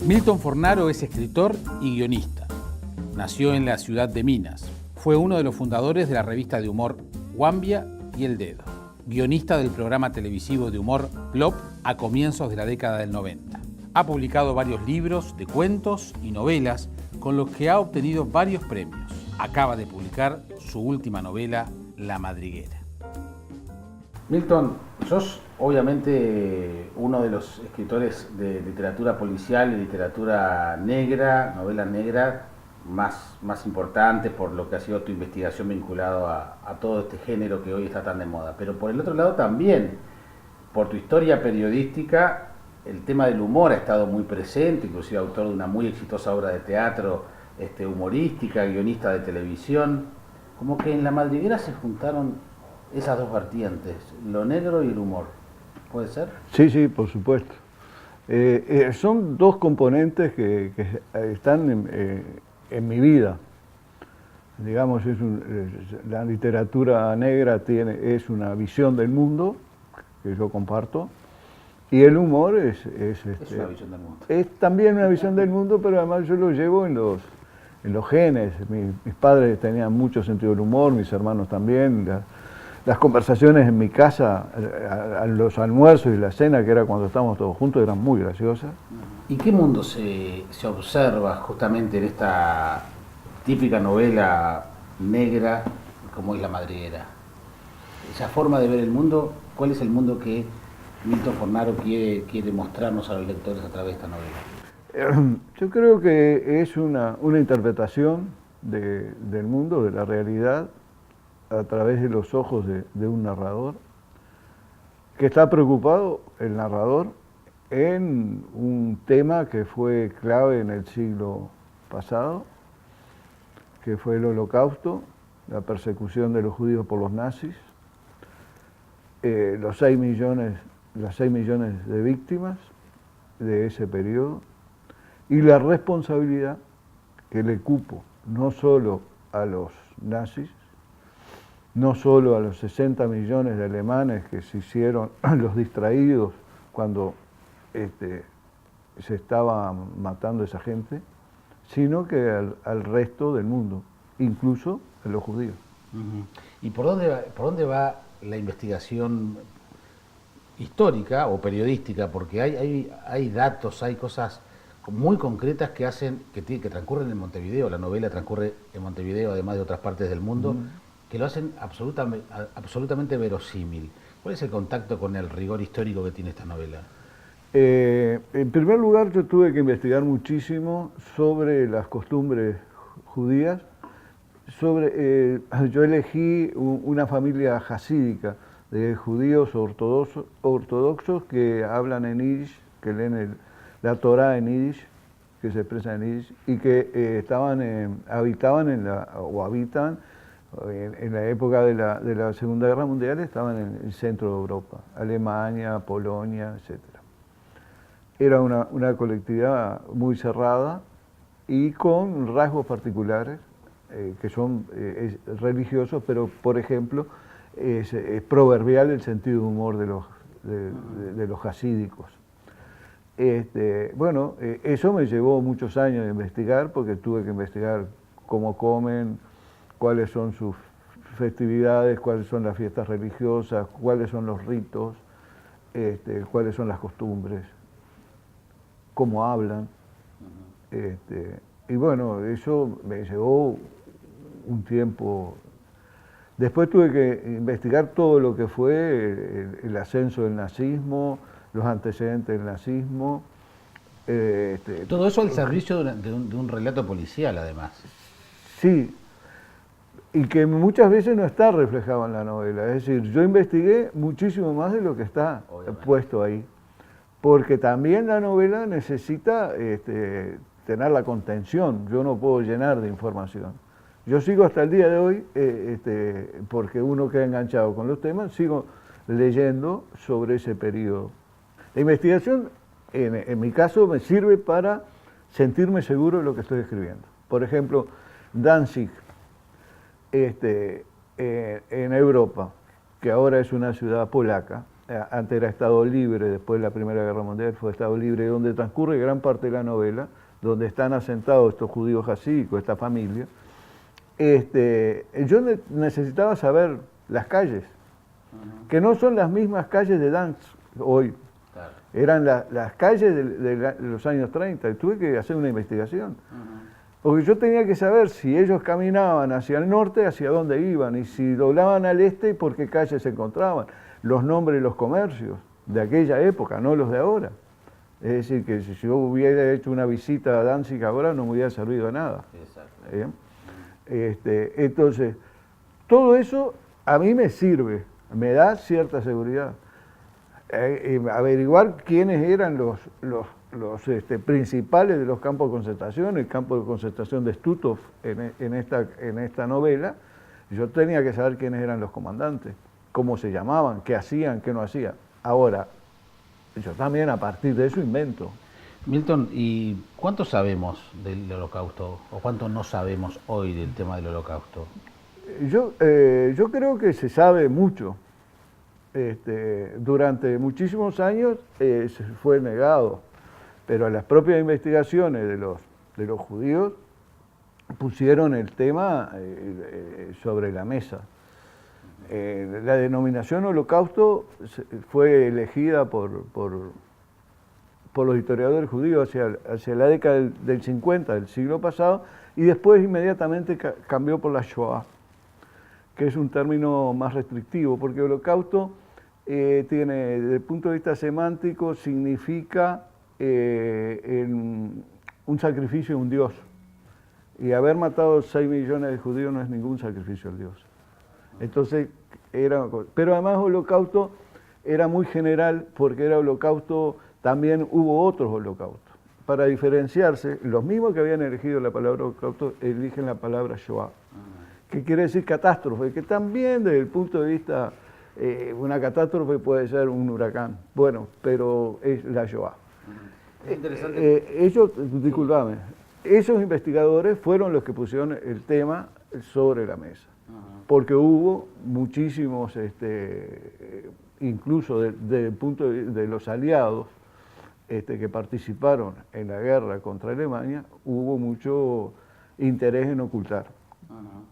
Milton Fornaro es escritor y guionista. Nació en la ciudad de Minas. Fue uno de los fundadores de la revista de humor Guambia y El Dedo. Guionista del programa televisivo de humor Plop a comienzos de la década del 90. Ha publicado varios libros de cuentos y novelas con los que ha obtenido varios premios. Acaba de publicar su última novela, La Madriguera. Milton, sos obviamente uno de los escritores de literatura policial y literatura negra, novelas negras, más importantes por lo que ha sido tu investigación vinculado a todo este género que hoy está tan de moda. Pero por el otro lado también, por tu historia periodística, el tema del humor ha estado muy presente, inclusive autor de una muy exitosa obra de teatro humorística, guionista de televisión. Como que en La Madriguera se juntaron esas dos vertientes, lo negro y el humor. ¿Puede ser? Sí, por supuesto. Son dos componentes que están en mi vida. Digamos, la literatura negra es una visión del mundo que yo comparto, y el humor es una visión del mundo. Es también una visión del mundo, pero además yo lo llevo en los genes. Mis padres tenían mucho sentido del humor, mis hermanos también. Las conversaciones en mi casa, a los almuerzos y la cena, que era cuando estábamos todos juntos, eran muy graciosas. ¿Y qué mundo se observa justamente en esta típica novela negra como es La Madriguera? Esa forma de ver el mundo, ¿cuál es el mundo que Milton Fornaro quiere mostrarnos a los lectores a través de esta novela? Yo creo que es una interpretación del mundo, de la realidad, a través de los ojos de un narrador, que está preocupado, el narrador, en un tema que fue clave en el siglo pasado, que fue el Holocausto, la persecución de los judíos por los nazis, los 6 millones de víctimas de ese periodo, y la responsabilidad que le cupo no solo a los nazis, no solo a los 60 millones de alemanes que se hicieron los distraídos cuando se estaba matando esa gente, sino que al resto del mundo, incluso a los judíos. Uh-huh. ¿Y por dónde va la investigación histórica o periodística? Porque hay datos, hay cosas muy concretas que transcurren en Montevideo. La novela transcurre en Montevideo, además de otras partes del mundo, que lo hacen absolutamente verosímil. ¿Cuál es el contacto con el rigor histórico que tiene esta novela? En primer lugar, yo tuve que investigar muchísimo sobre las costumbres judías. Yo elegí una familia jasídica de judíos ortodoxos que hablan en yiddish, que leen la Torá en yiddish, que se expresa en yiddish, y que habitan en la época de la Segunda Guerra Mundial, estaban en el centro de Europa, Alemania, Polonia, etc. Era una colectividad muy cerrada y con rasgos particulares que son religiosos, pero por ejemplo es proverbial el sentido de humor de los jasídicos. Eso me llevó muchos años de investigar, porque tuve que investigar cómo comen, cuáles son sus festividades, cuáles son las fiestas religiosas, cuáles son los ritos, cuáles son las costumbres, cómo hablan. Y bueno, eso me llevó un tiempo. Después tuve que investigar todo lo que fue el ascenso del nazismo, los antecedentes del nazismo. Todo eso al servicio de un relato policial, además. Sí, y que muchas veces no está reflejado en la novela. Es decir, yo investigué muchísimo más de lo que está puesto ahí, porque también la novela necesita tener la contención. Yo no puedo llenar de información. Yo sigo hasta el día de hoy, porque uno queda enganchado con los temas, sigo leyendo sobre ese periodo. La investigación, en mi caso, me sirve para sentirme seguro de lo que estoy escribiendo. Por ejemplo, Danzig, en Europa, que ahora es una ciudad polaca. Antes era Estado Libre, después de la Primera Guerra Mundial fue Estado Libre, donde transcurre gran parte de la novela, donde están asentados estos judíos hasídicos, esta familia. Yo necesitaba saber las calles, que no son las mismas calles de Danzig hoy, claro. Eran las calles de los años 30, y tuve que hacer una investigación. Porque yo tenía que saber si ellos caminaban hacia el norte, hacia dónde iban, y si doblaban al este, y por qué calles se encontraban. Los nombres de los comercios de aquella época, no los de ahora. Es decir, que si yo hubiera hecho una visita a Danzig ahora, no me hubiera servido de nada. Exacto. Entonces, todo eso a mí me sirve, me da cierta seguridad. Averiguar quiénes eran los principales de los campos de concentración, el campo de concentración de Stutthof en esta novela, yo tenía que saber quiénes eran los comandantes, cómo se llamaban, qué hacían, qué no hacían. Ahora, yo también a partir de eso invento. Milton, ¿y cuánto sabemos del Holocausto o cuánto no sabemos hoy del tema del Holocausto? Yo creo que se sabe mucho. Durante muchísimos años se fue negado, pero las propias investigaciones de los judíos pusieron el tema sobre la mesa. La denominación Holocausto fue elegida por los historiadores judíos hacia la década del 50 del siglo pasado, y después inmediatamente cambió por la Shoah, que es un término más restrictivo, porque Holocausto tiene, desde el punto de vista semántico, significa un sacrificio a un dios. Y haber matado 6 millones de judíos no es ningún sacrificio al dios. Entonces, pero además Holocausto era muy general, porque era Holocausto, también hubo otros holocaustos. Para diferenciarse, los mismos que habían elegido la palabra Holocausto eligen la palabra Shoah, que quiere decir catástrofe, que también desde el punto de vista, una catástrofe puede ser un huracán, bueno, pero es la Shoah. Disculpame, esos investigadores fueron los que pusieron el tema sobre la mesa, porque hubo muchísimos, incluso desde el punto de los aliados que participaron en la guerra contra Alemania, hubo mucho interés en ocultar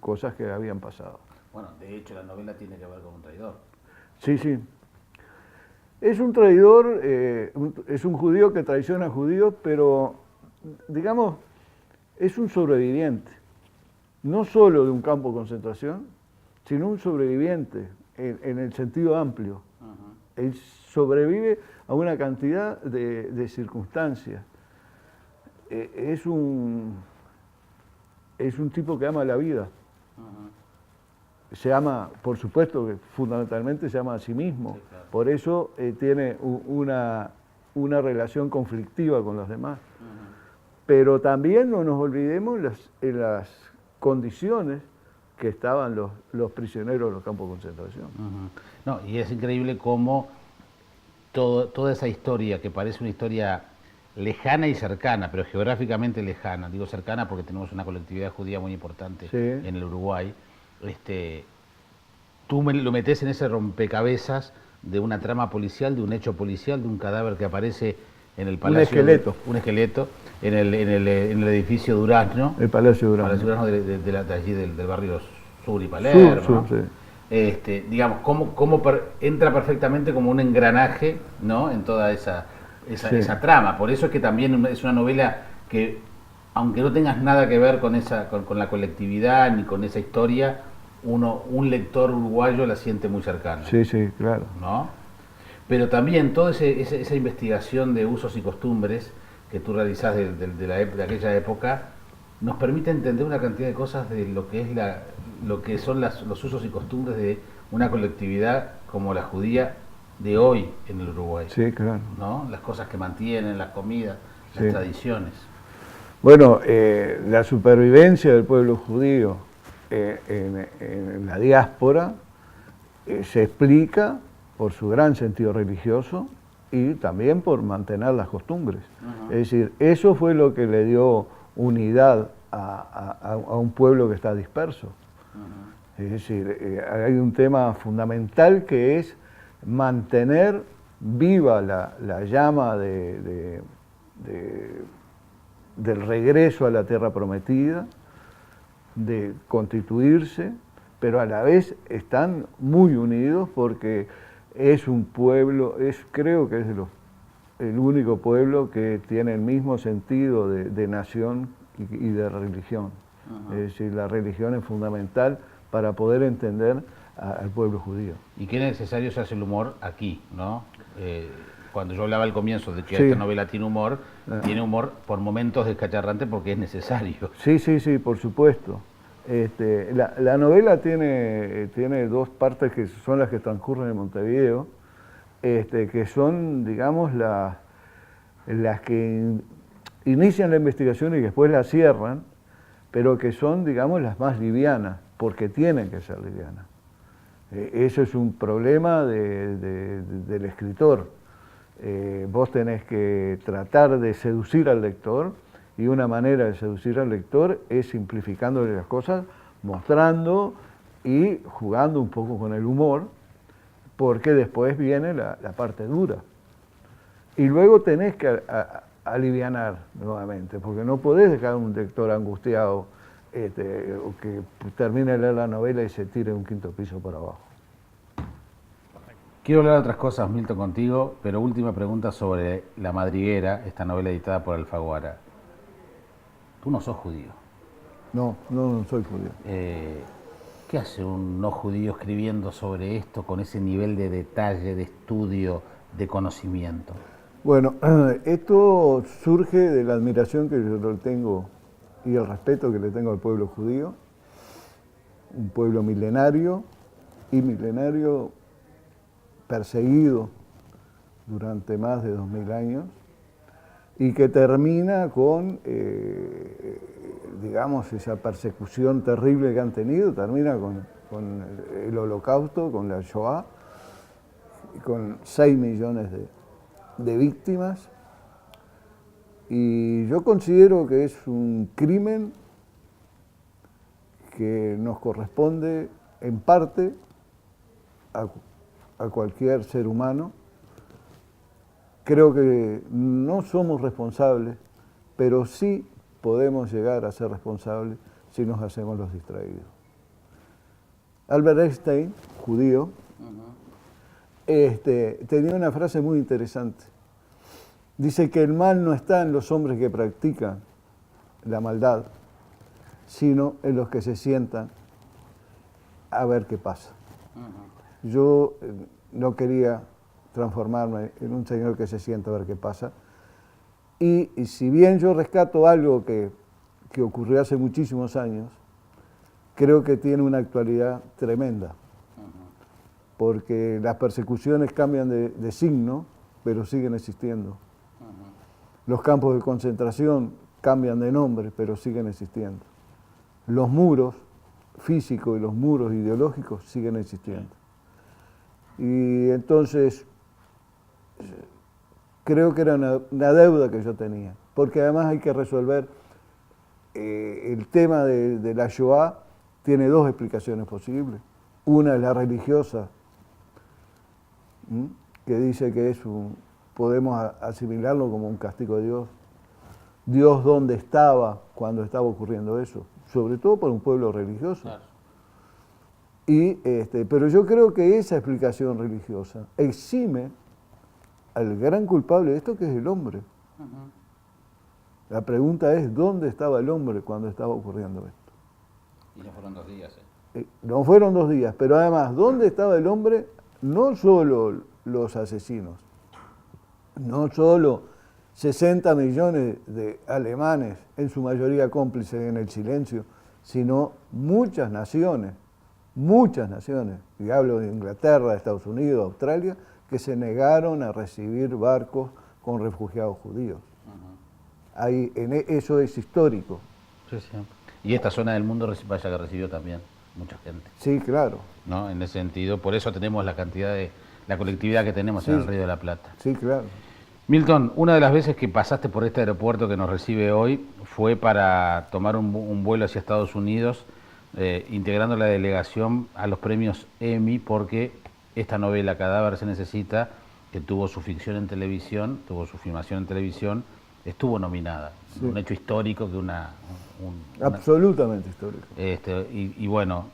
cosas que habían pasado. Bueno, de hecho la novela tiene que ver con un traidor. Sí, sí. Es un traidor, es un judío que traiciona a judíos, pero, digamos, es un sobreviviente. No solo de un campo de concentración, sino un sobreviviente en el sentido amplio. Él sobrevive a una cantidad de circunstancias. Es un tipo que ama la vida. Se ama, por supuesto, que fundamentalmente se ama a sí mismo. Sí, claro. Por eso tiene una relación conflictiva con los demás. Pero también no nos olvidemos en las condiciones que estaban los prisioneros en los campos de concentración. No, y es increíble cómo toda esa historia, que parece una historia lejana y cercana, pero geográficamente lejana, digo cercana porque tenemos una colectividad judía muy importante en el Uruguay, tú lo metés en ese rompecabezas de una trama policial, de un hecho policial, de un cadáver que aparece en el palacio. Un esqueleto en el edificio Durazno. El Palacio Durazno. Palacio Durazno de allí del barrio Sur y Palermo. Sur, sí. Digamos, cómo entra perfectamente como un engranaje, ¿no?, en toda esa trama. Por eso es que también es una novela que, aunque no tengas nada que ver con la colectividad ni con esa historia, un lector uruguayo la siente muy cercana. Sí, sí, claro. ¿No? Pero también toda esa investigación de usos y costumbres que tú realizás de aquella época nos permite entender una cantidad de cosas de lo que son los usos y costumbres de una colectividad como la judía de hoy en el Uruguay. Sí, claro. ¿No? Las cosas que mantienen, las comidas, las tradiciones. Bueno, la supervivencia del pueblo judío en la diáspora se explica por su gran sentido religioso y también por mantener las costumbres. Es decir, eso fue lo que le dio unidad a un pueblo que está disperso. Es decir, hay un tema fundamental que es mantener viva la llama del regreso a la tierra prometida, de constituirse, pero a la vez están muy unidos porque es un pueblo, creo que es el único pueblo que tiene el mismo sentido de nación y de religión. Es decir, la religión es fundamental para poder entender al pueblo judío. Y qué necesario se hace el humor aquí, ¿no? Cuando yo hablaba al comienzo de que esta novela tiene humor por momentos descacharrante porque es necesario. Sí, por supuesto. La novela tiene dos partes que son las que transcurren en Montevideo, que son, digamos, las que inician la investigación y después la cierran, pero que son, digamos, las más livianas, porque tienen que ser livianas. Eso es un problema del escritor. Vos tenés que tratar de seducir al lector, y una manera de seducir al lector es simplificándole las cosas, mostrando y jugando un poco con el humor, porque después viene la parte dura. Y luego tenés que alivianar nuevamente, porque no podés dejar a un lector angustiado o que termine de leer la novela y se tire de un quinto piso para abajo. Quiero hablar de otras cosas, Milton, contigo, pero última pregunta sobre La Madriguera, esta novela editada por Alfaguara. Tú no sos judío. No soy judío. ¿Qué hace un no judío escribiendo sobre esto con ese nivel de detalle, de estudio, de conocimiento? Bueno, esto surge de la admiración que yo tengo y el respeto que le tengo al pueblo judío, un pueblo milenario perseguido durante más de 2000 años y que termina con, digamos, esa persecución terrible que han tenido, termina con el Holocausto, con la Shoah, con 6 millones de víctimas, y yo considero que es un crimen que nos corresponde en parte a cualquier ser humano. Creo que no somos responsables, pero sí podemos llegar a ser responsables si nos hacemos los distraídos. Albert Einstein, judío, tenía una frase muy interesante. Dice que el mal no está en los hombres que practican la maldad, sino en los que se sientan a ver qué pasa. Yo no quería transformarme en un señor que se sienta a ver qué pasa. Y si bien yo rescato algo que ocurrió hace muchísimos años, creo que tiene una actualidad tremenda. Porque las persecuciones cambian de signo, pero siguen existiendo. Los campos de concentración cambian de nombre, pero siguen existiendo. Los muros físicos y los muros ideológicos siguen existiendo. Y entonces creo que era una deuda que yo tenía, porque además hay que resolver el tema de la Shoah. Tiene dos explicaciones posibles. Una es la religiosa, que dice que podemos asimilarlo como un castigo de Dios. Dios, ¿dónde estaba cuando estaba ocurriendo eso? Sobre todo por un pueblo religioso. Claro. Pero yo creo que esa explicación religiosa exime al gran culpable de esto, que es el hombre. La pregunta es, ¿dónde estaba el hombre cuando estaba ocurriendo esto? Y no fueron 2 días. No fueron 2 días, pero además, ¿dónde estaba el hombre? No solo los asesinos, no solo 60 millones de alemanes, en su mayoría cómplices en el silencio, sino muchas naciones, y hablo de Inglaterra, de Estados Unidos, Australia, que se negaron a recibir barcos con refugiados judíos. Eso es histórico. Sí, sí. Y esta zona del mundo vaya que recibió también mucha gente. Sí, claro. ¿No? En ese sentido, por eso tenemos la cantidad la colectividad que tenemos en el Río de la Plata. Sí, claro. Milton, una de las veces que pasaste por este aeropuerto que nos recibe hoy fue para tomar un vuelo hacia Estados Unidos integrando la delegación a los premios Emmy, porque esta novela, Cadáver se necesita, que tuvo su ficción en televisión, tuvo su filmación en televisión, estuvo nominada. Sí. Un hecho histórico que absolutamente histórico. Y bueno,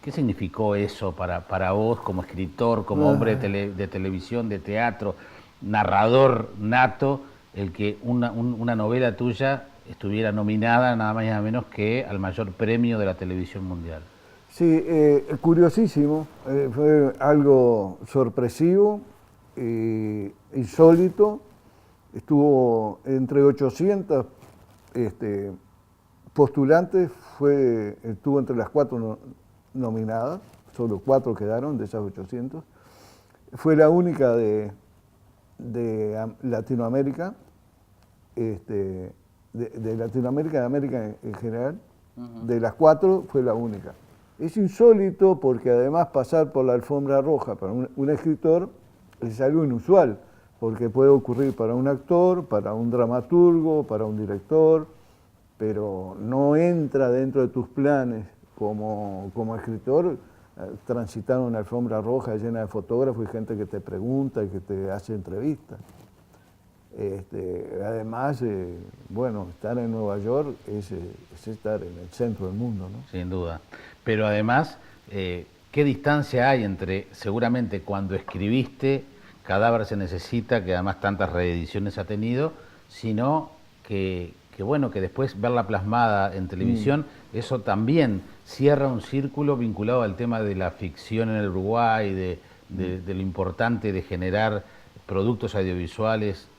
¿qué significó eso para vos como escritor, como hombre de televisión, de teatro, narrador nato, el que una novela tuya estuviera nominada nada más y nada menos que al mayor premio de la televisión mundial? Sí, curiosísimo, fue algo sorpresivo, insólito. Estuvo entre 800 postulantes, estuvo entre las 4 nominadas, solo 4 quedaron de esas 800. Fue la única de Latinoamérica, de Latinoamérica, de América en general. De las 4 fue la única. Es insólito porque además pasar por la alfombra roja para un escritor es algo inusual, porque puede ocurrir para un actor, para un dramaturgo, para un director, pero no entra dentro de tus planes como escritor transitar una alfombra roja llena de fotógrafos y gente que te pregunta y que te hace entrevistas. Además, bueno, estar en Nueva York es estar en el centro del mundo, ¿no? Sin duda. Pero además, ¿qué distancia hay entre, seguramente cuando escribiste Cadáver se necesita, que además tantas reediciones ha tenido, sino que bueno, que después verla plasmada en televisión, eso también cierra un círculo vinculado al tema de la ficción en el Uruguay, de lo importante de generar productos audiovisuales,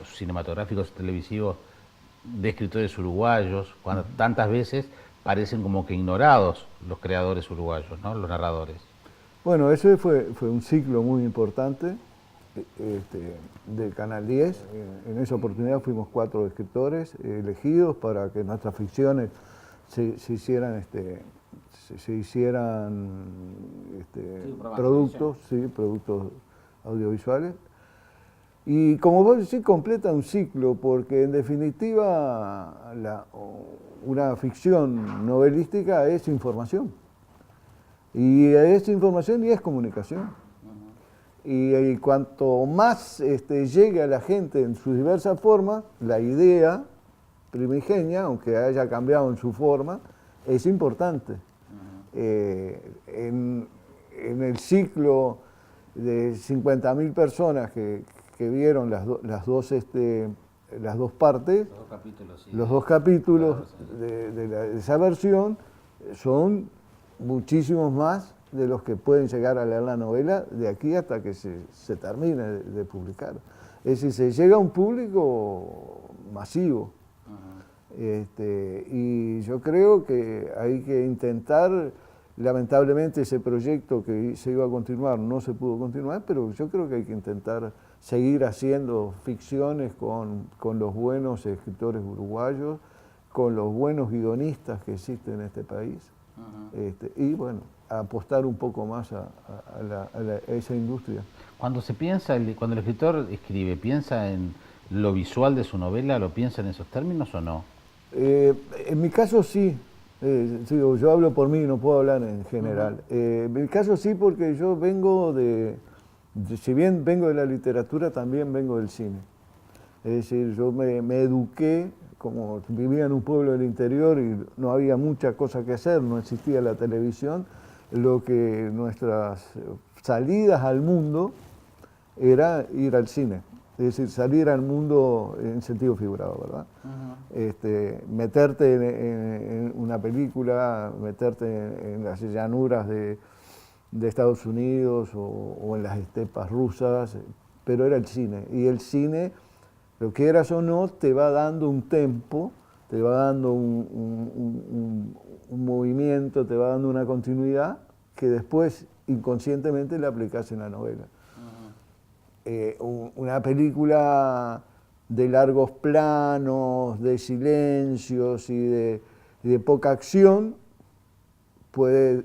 cinematográficos, televisivos, de escritores uruguayos, cuando tantas veces parecen como que ignorados los creadores uruguayos, ¿no? Los narradores. Bueno, ese fue un ciclo muy importante del Canal 10. En esa oportunidad fuimos 4 escritores elegidos para que nuestras ficciones se hicieran productos audiovisuales. Y como vos decís, completa un ciclo, porque en definitiva una ficción novelística es información. Y es información y es comunicación. Y cuanto más llegue a la gente en sus diversas formas, la idea primigenia, aunque haya cambiado en su forma, es importante. En el ciclo de 50.000 personas que vieron las dos partes, los dos capítulos de esa versión, son muchísimos más de los que pueden llegar a leer la novela de aquí hasta que se termine de publicar. Es decir, se llega a un público masivo. Y yo creo que hay que intentar, lamentablemente ese proyecto que se iba a continuar no se pudo continuar, pero yo creo que hay que intentar seguir haciendo ficciones con los buenos escritores uruguayos, con los buenos guionistas que existen en este país, y bueno, apostar un poco más a esa industria. Cuando cuando el escritor escribe, ¿piensa en lo visual de su novela? ¿Lo piensa en esos términos o no? En mi caso sí. Yo hablo por mí, no puedo hablar en general. En mi caso sí, porque yo vengo si bien vengo de la literatura, también vengo del cine. Es decir, yo me eduqué, como vivía en un pueblo del interior y no había mucha cosa que hacer, no existía la televisión, lo que nuestras salidas al mundo era ir al cine. Es decir, salir al mundo en sentido figurado, ¿verdad? Meterte en una película, meterte en las llanuras de Estados Unidos o en las estepas rusas, pero era el cine. Y el cine, lo quieras o no, te va dando un tempo, te va dando un movimiento, te va dando una continuidad que después inconscientemente le aplicas en la novela. Una película de largos planos, de silencios y de poca acción puede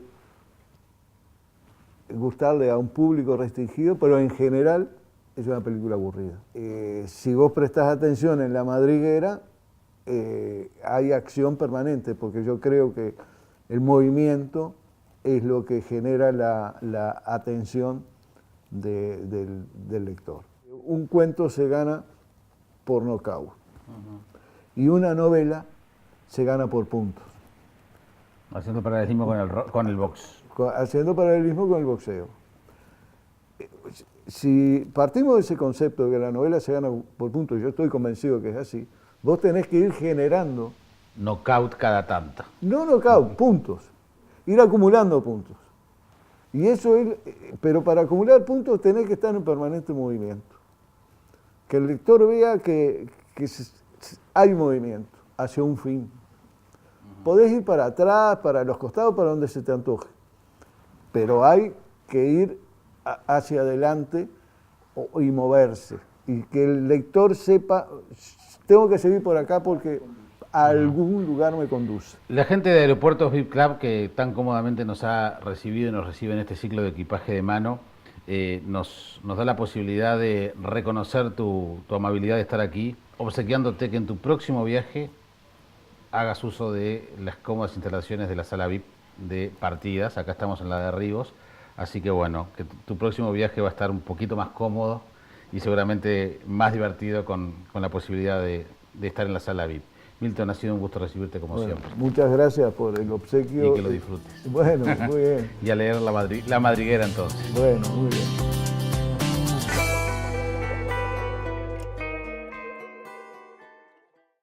gustarle a un público restringido, pero en general es una película aburrida. Si vos prestás atención en La Madriguera, hay acción permanente, porque yo creo que El movimiento es lo que genera la atención del lector. Un cuento se gana por nocaut y una novela se gana por puntos. Haciendo paralelismo con el box. Haciendo paralelismo con el boxeo. Si partimos de ese concepto de que la novela se gana por puntos, yo estoy convencido que es así, vos tenés que ir generando... Knockout cada tanto. No knockout, puntos. Ir acumulando puntos. Y eso es, pero para acumular puntos tenés que estar en permanente movimiento. Que el lector vea que hay movimiento hacia un fin. Podés ir para atrás, para los costados, para donde se te antoje. Pero hay que ir hacia adelante y moverse. Y que el lector sepa, tengo que seguir por acá porque a algún lugar me conduce. La gente de Aeropuertos VIP Club, que tan cómodamente nos ha recibido y nos recibe en este ciclo de equipaje de mano, nos da la posibilidad de reconocer tu amabilidad de estar aquí, obsequiándote que en tu próximo viaje hagas uso de las cómodas instalaciones de la sala VIP de partidas. Acá estamos en la de Rivos, así que bueno, que tu próximo viaje va a estar un poquito más cómodo y seguramente más divertido con la posibilidad de estar en la sala VIP. Milton, ha sido un gusto recibirte como siempre. Muchas gracias por el obsequio. Y que lo disfrutes. Bueno, muy bien. Y a leer la madriguera entonces. Bueno, muy bien.